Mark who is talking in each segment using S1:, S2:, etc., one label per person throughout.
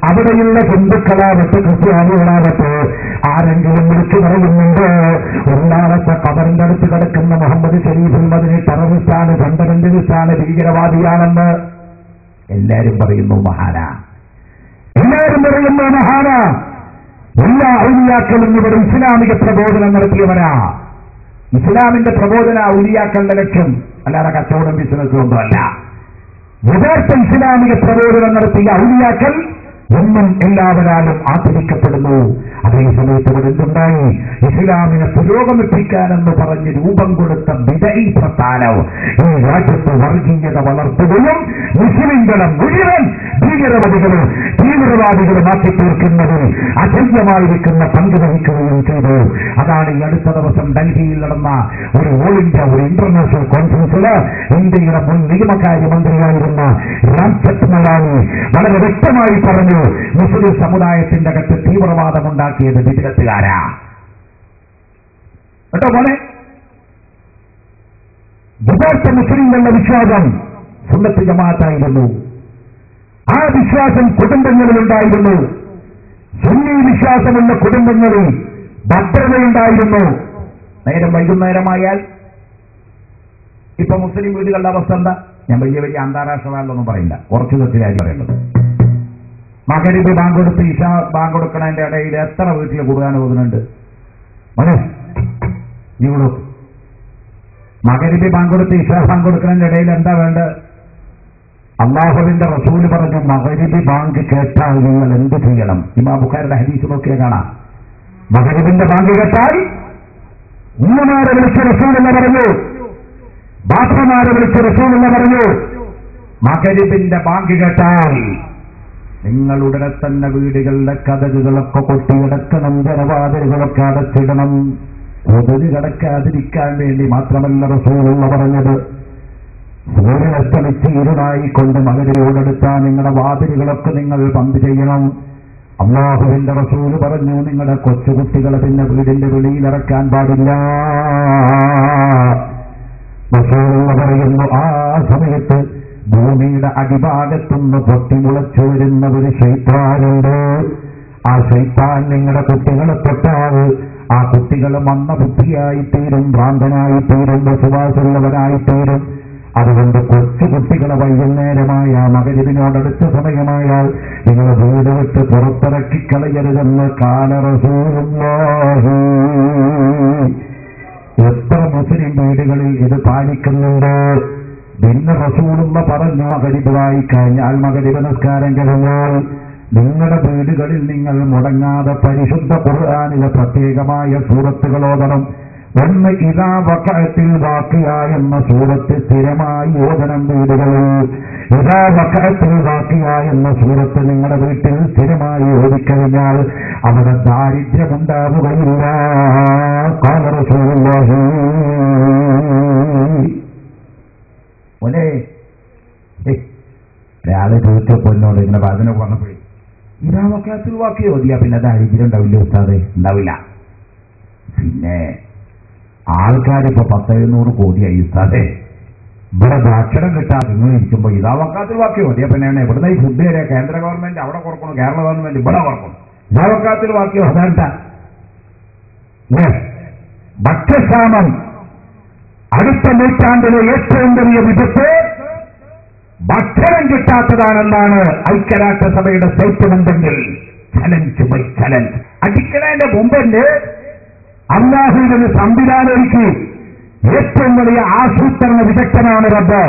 S1: അവിടെയുള്ള ഹിന്ദുക്കളാവട്ടെ ക്രിസ്ത്യാനികളാവട്ടെ ആരെങ്കിലും വിളിച്ചു പറയുന്നുണ്ട് ഒന്നാമത്തെ ഖബറിന്റെ അടുത്ത് കിടക്കുന്ന മുഹമ്മദ് ഷരീഫുൽ മദനി ടെററിസ്റ്റാണ്, ഫണ്ടമെന്റലിസ്റ്റാണ്, ഭീകരവാദിയാണെന്ന് എല്ലാരും പറയുന്നു മഹാന, എല്ലാരും പറയുന്നു മഹാന. എല്ലാ ഔലിയാക്കളും ഇവിടെ ഇസ്ലാമിക പ്രബോധനം നടത്തിയവരാ. ഇസ്ലാമിന്റെ പ്രബോധന ഔലിയാക്കളുടെ ലക്ഷ്യം, അല്ലാതെ കച്ചവടം ബിസിനസ്സും ഒന്നുമല്ല. യഥാർത്ഥ ഇസ്ലാമിക പ്രബോധനം നടത്തിയ ഔലിയാക്കൾ എന്നും എല്ലാവരാലും ആദരിക്കപ്പെടുന്നു. അതേസമയത്ത് ഇവിടെ എന്തുണ്ടായി? ഇസ്ലാമിനെ പുരോഗമിപ്പിക്കാനെന്ന് പറഞ്ഞ് രൂപം കൊടുത്ത ബിദഈ പ്രസ്ഥാനം ഈ രാജ്യത്ത് വർഗീയത വളർത്തുകയും മുസ്ലിംകളെ മുഴുവൻ ഭീകരവാദികളും തീവ്രവാദികളുമാക്കി തീർക്കുന്നതിൽ അജയ്യമായിരിക്കുന്ന പങ്ക് വഹിക്കുകയും ചെയ്തു. അതാണ് ഈ അടുത്ത ദിവസം ഡൽഹിയിൽ നടന്ന ഒരു ഓൾ ഇന്ത്യ ഒരു ഇന്റർനാഷണൽ കോൺഫറൻസിൽ ഇന്ത്യയുടെ മുൻ നിയമകാര്യമന്ത്രിയായിരുന്ന രാംജത്ത് മലാനി വളരെ വ്യക്തമായി പറഞ്ഞു, മുസ്ലിം സമുദായത്തിന്റെ അകത്ത് തീവ്രവാദമുണ്ടാക്കിയത് വിദഗ്ധക്കാരാ കേട്ടോ പോലെ. യഥാർത്ഥ മുസ്ലിങ്ങളുടെ വിശ്വാസം സുന്നത്ത് ജമാഅത്തായിരുന്നു. ആ വിശ്വാസം കുടുംബങ്ങളിലുണ്ടായിരുന്നു. സുന്നി വിശ്വാസമുള്ള കുടുംബങ്ങളിൽ ഭദ്രതയുണ്ടായിരുന്നു. നേരം വൈകുന്നേരമായാൽ ഇപ്പൊ മുസ്ലിം വീടുകളുടെ അവസ്ഥ എന്താ? ഞാൻ വലിയ വലിയ അന്താരാഷ്ട്ര വാലൊന്നും പറയില്ല, കുറച്ചു തെറ്റിലായി പറയുന്നത്. മകരിബ് ബാങ്ക് കൊടുത്ത് ഇഷ ബാങ്ക് കൊടുക്കണതിന്റെ ഇടയിൽ എത്ര വീട്ടിൽ ഖുർആൻ ഓതുന്നുണ്ട്? ഇവിടെ മകരിബ് ബാങ്ക് കൊടുത്ത് ഇഷ ബാങ്ക് കൊടുക്കുന്നതിന്റെ ഇടയിൽ എന്താ വേണ്ടത്? അള്ളാഹുവിന്റെ റസൂല് പറഞ്ഞു, മകരിബ് ബാങ്ക് കേട്ടാൽ നിങ്ങൾ എന്ത് ചെയ്യണം? ഇമാം ബുഖാരിയുടെ ഹദീസ് നോക്കിയാൽ കാണാം. മകരിബിന്റെ ബാങ്ക് കേട്ടാൽ ഉമ്മമാരെ വിളിച്ച റസൂലെന്ന് പറഞ്ഞു, ബാപ്പമാരെ വിളിച്ച റസൂലെന്ന് പറഞ്ഞു, മകരിബിന്റെ ബാങ്ക് കേട്ടാൽ നിങ്ങൾ ഉടനെ തന്നെ വീടുകളുടെ കതകുകളൊക്കെ കൊട്ടിയടക്കണം, ജനവാതിലുകളൊക്കെ അടച്ചിടണം. കൊതുക് കടക്കാതിരിക്കാൻ വേണ്ടി മാത്രമല്ല റസൂലുള്ള പറഞ്ഞത്, സൂര്യനസ്തമിച്ച് ഇരുടായിക്കൊണ്ട് മകരിയോടെടുത്താൽ നിങ്ങളുടെ വാതിലുകളൊക്കെ നിങ്ങൾ ബന്ദ് ചെയ്യണം. അല്ലാഹുവിന്റെ റസൂല് പറഞ്ഞു, നിങ്ങളുടെ കൊച്ചുകുട്ടികളെ പിന്നെ വീടിന്റെ വെളിയിലിറക്കാൻ പാടില്ല. റസൂലുള്ള പറയുന്നു, ആ സമയത്ത് ഭൂമിയുടെ അടിഭാഗത്തുനിന്ന് പൊട്ടിമുളച്ചു വരുന്ന ഒരു ശൈത്താനുണ്ട്. ആ ശൈത്താൻ നിങ്ങളുടെ കുട്ടികളെ തൊട്ടാൽ ആ കുട്ടികൾ മന്ദബുദ്ധിയായിത്തീരും, ഭ്രാന്തനായിത്തീരും, വസുവാസുള്ളവരായിത്തീരും. അതുകൊണ്ട് കൊച്ചുകുട്ടികളെ വൈകുന്നേരമായ മകരിബിനോടടുത്ത സമയമായാൽ നിങ്ങൾ വീട് വിട്ട് പുറത്തിറക്കി കളയരുതെന്ന് കാല റസൂലുള്ളാഹി. എത്ര മുസ്ലിം വീടുകളിൽ ഇത് പാലിക്കുന്നുണ്ട്? പിന്നെ റസൂലുള്ള പറഞ്ഞു, മകരിബ് വായിക്കഴിഞ്ഞാൽ മകരിബ് നിസ്കാരം കഴിഞ്ഞാൽ നിങ്ങളുടെ വീടുകളിൽ നിങ്ങൾ മുടങ്ങാതെ പരിശുദ്ധ ഖുർആനിലെ പ്രത്യേകമായ സൂറത്തുകൾ ഓതണം. ഒന്ന് ഇദാ വഖഅത്തിൽ വാഖിയ എന്ന സൂറത്ത് സ്ഥിരമായി ഓതണം വീടുകളിൽ. ഇദാ വഖഅത്തിൽ വാഖിയ എന്ന സൂറത്ത് നിങ്ങളുടെ വീട്ടിൽ സ്ഥിരമായി ഓതിക്കഴിഞ്ഞാൽ അവിടെ ദാരിദ്ര്യമുണ്ടാവുകയില്ല. ഖാല റസൂലുള്ളാഹി. ഒരാളെ ചോദിച്ചപ്പോന്നോട് ഇങ്ങനെ പറഞ്ഞ പറഞ്ഞപ്പോഴേ ഇതാ വഖഅത്തിൽ വാഖിയ ഓതിയാ പിന്നെ ദാരിദ്ര്യം ഉണ്ടാവില്ല ഉസ്താദേ? ഉണ്ടാവില്ല. പിന്നെ ആൾക്കാരിപ്പോ 10-700 കോടിയായി ഉസ്താദേ. ഇവിടെ ഭക്ഷണം കിട്ടാതെ നിങ്ങൾ ഇരിക്കുമ്പോ ഇതാ വഖഅത്തിൽ വാഖിയ ഓതിയാ പിന്നെയാണ് ഇവിടുന്ന് ഈ ഫുഡ് വരെ കേന്ദ്ര ഗവൺമെന്റ് അവിടെ കുറക്കണം, കേരള ഗവൺമെന്റ് ഇവിടെ കുറക്കണം. ഇതാ വഖഅത്തിൽ വാഖിയ ഓതാണ്ട. ഭക്ഷ്യക്ഷാമം അടുത്ത നൂറ്റാണ്ടിലെ ഏറ്റവും വലിയ വിപത്ത് ഭക്ഷണം കിട്ടാത്തതാണെന്നാണ് ഐക്യരാഷ്ട്രസഭയുടെ സ്റ്റേറ്റ്മെന്റെങ്കിൽ ചലഞ്ച് ബൈ ചലഞ്ച്. അടിക്കണതിന്റെ മുമ്പ് അല്ലാഹുവിന്റെ സംവിധാനം ഒരുക്കി. ഏറ്റവും വലിയ ആസൂത്രണ വിദഗ്ധനാണ് റബ്ബ്,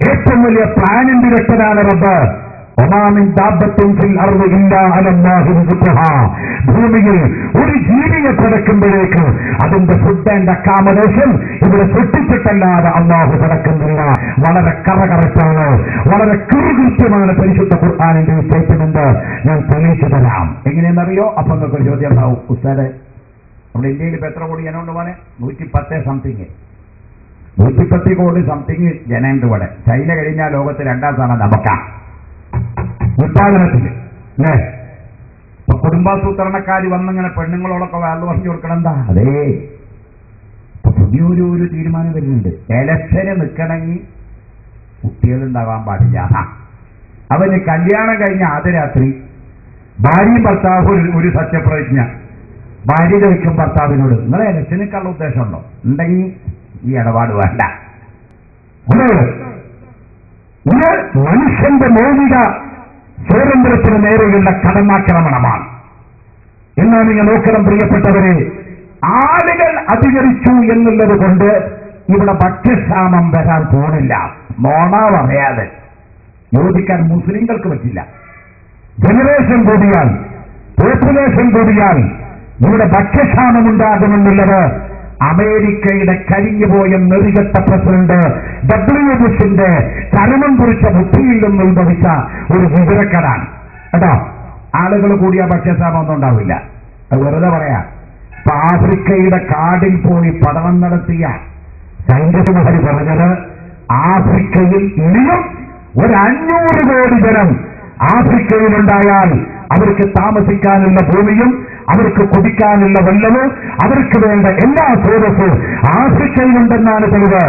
S1: ഏറ്റവും വലിയ പ്ലാനിംഗ് വിദഗ്ധനാണ് റബ്ബ്. ഒമാമിൻ ദാബത്തുൻ ഫിൽ അർദി ഇല്ലാ അലല്ലാഹി റിസ്ഖുഹാ. ഭൂമിയിൽ ഒരു ജീവിയെ പടക്കുമ്പോഴേക്ക് അതിന്റെ ഫുഡ് ആൻഡ് അക്കോമഡേഷൻ ഇവിടെ സൃഷ്ടിച്ചിട്ടല്ലാതെ അല്ലാഹു പടക്കുന്നില്ല. വളരെ കറകറച്ചാണ്, വളരെ കൃത്യമാണ് പരിശുദ്ധ ഖുർആനിന്റെ സ്റ്റേറ്റ്മെന്റ്. ഞാൻ തെളിയിച്ചു തരാം. എങ്ങനെയെന്നറിയോ? അപ്പൊ നിങ്ങൾക്ക് ചോദ്യം ഉണ്ടാവും, ഉസ്താദേ നമ്മുടെ ഇന്ത്യയിൽ ഇപ്പൊ എത്ര കോടി ജനമുണ്ട് പോലെ? 110 സംതിങ്, 110 കോടി സംതിങ് ജനമുണ്ട് ഇവിടെ. ചൈന കഴിഞ്ഞാൽ ലോകത്ത് 2ാം സ്ഥാനം നമുക്കാ ഉത്പാദനത്തിൽ. അല്ലേ? ഇപ്പൊ കുടുംബാസൂത്രണക്കാർ വന്നിങ്ങനെ പെണ്ണുങ്ങളോടൊക്കെ വാല് പറഞ്ഞു കൊടുക്കണം. എന്താ അതേ ഇപ്പൊ പുതിയൊരു തീരുമാനം വരുന്നുണ്ട്. എലക്ഷന് നിൽക്കണമെങ്കിൽ കുട്ടികളുണ്ടാവാൻ പാടില്ല. അവന് കല്യാണം കഴിഞ്ഞ ആദ്യ രാത്രി ഭാര്യയും ഭർത്താവ് ഒരു സത്യപ്രതിജ്ഞ. ഭാര്യ ചോദിക്കും ഭർത്താവിനോട്, നിങ്ങളെ ഇലക്ഷനേക്കാളുള്ള ഉദ്ദേശമുണ്ടോ? ഉണ്ടെങ്കിൽ ഈ ഇടപാട് വേണ്ട. ഇത് മനുഷ്യന്റെ മൗലിക സ്വാതന്ത്ര്യത്തിന് നേരെയുള്ള കടന്നാക്രമണമാണ്. എന്നാ നിങ്ങൾ നോക്കണം പ്രിയപ്പെട്ടവരെ, ആളുകൾ അധികരിച്ചു എന്നുള്ളത് കൊണ്ട് ഇവിടെ ഭക്ഷ്യക്ഷാമം വരാൻ പോണില്ല. നോണ പറയാതെ യോജിക്കാൻ മുസ്ലിങ്ങൾക്ക് പറ്റില്ല. ജനറേഷൻ കൂടിയാൽ, പോപ്പുലേഷൻ കൂടിയാൽ ഇവിടെ ഭക്ഷ്യക്ഷാമം ഉണ്ടാകുമെന്നുള്ളത് അമേരിക്കയുടെ കരിഞ്ഞുപോയ നെറികെട്ട പ്രസിഡന്റ് ഡബ്ല്യു ബുഷിന്റെ ചരമം കുറിച്ച ബുദ്ധിയിൽ നിന്ന് ഉത്ഭവിച്ച ഒരു വിവരക്കടാണ് കേട്ടോ. ആളുകൾ കൂടിയ ഭക്ഷ്യക്ഷാമം ഒന്നും ഉണ്ടാവില്ല. അത് വെറുതെ പറയാ. ഇപ്പൊ ആഫ്രിക്കയുടെ കാടിൽ പോയി പഠനം നടത്തിയ സൈന്റിസ്റ്റുകാർ പറഞ്ഞത്, ആഫ്രിക്കയിൽ ഇനിയും 500 കോടി ജനം ആഫ്രിക്കയിലുണ്ടായാൽ അവർക്ക് താമസിക്കാനുള്ള ഭൂമിയും അവർക്ക് കുടിക്കാനുള്ള വെള്ളവും അവർക്ക് വേണ്ട എല്ലാ സ്രോതസ്സും ആഫ്രിക്കയിലുണ്ടെന്നാണ് തെളിവ്.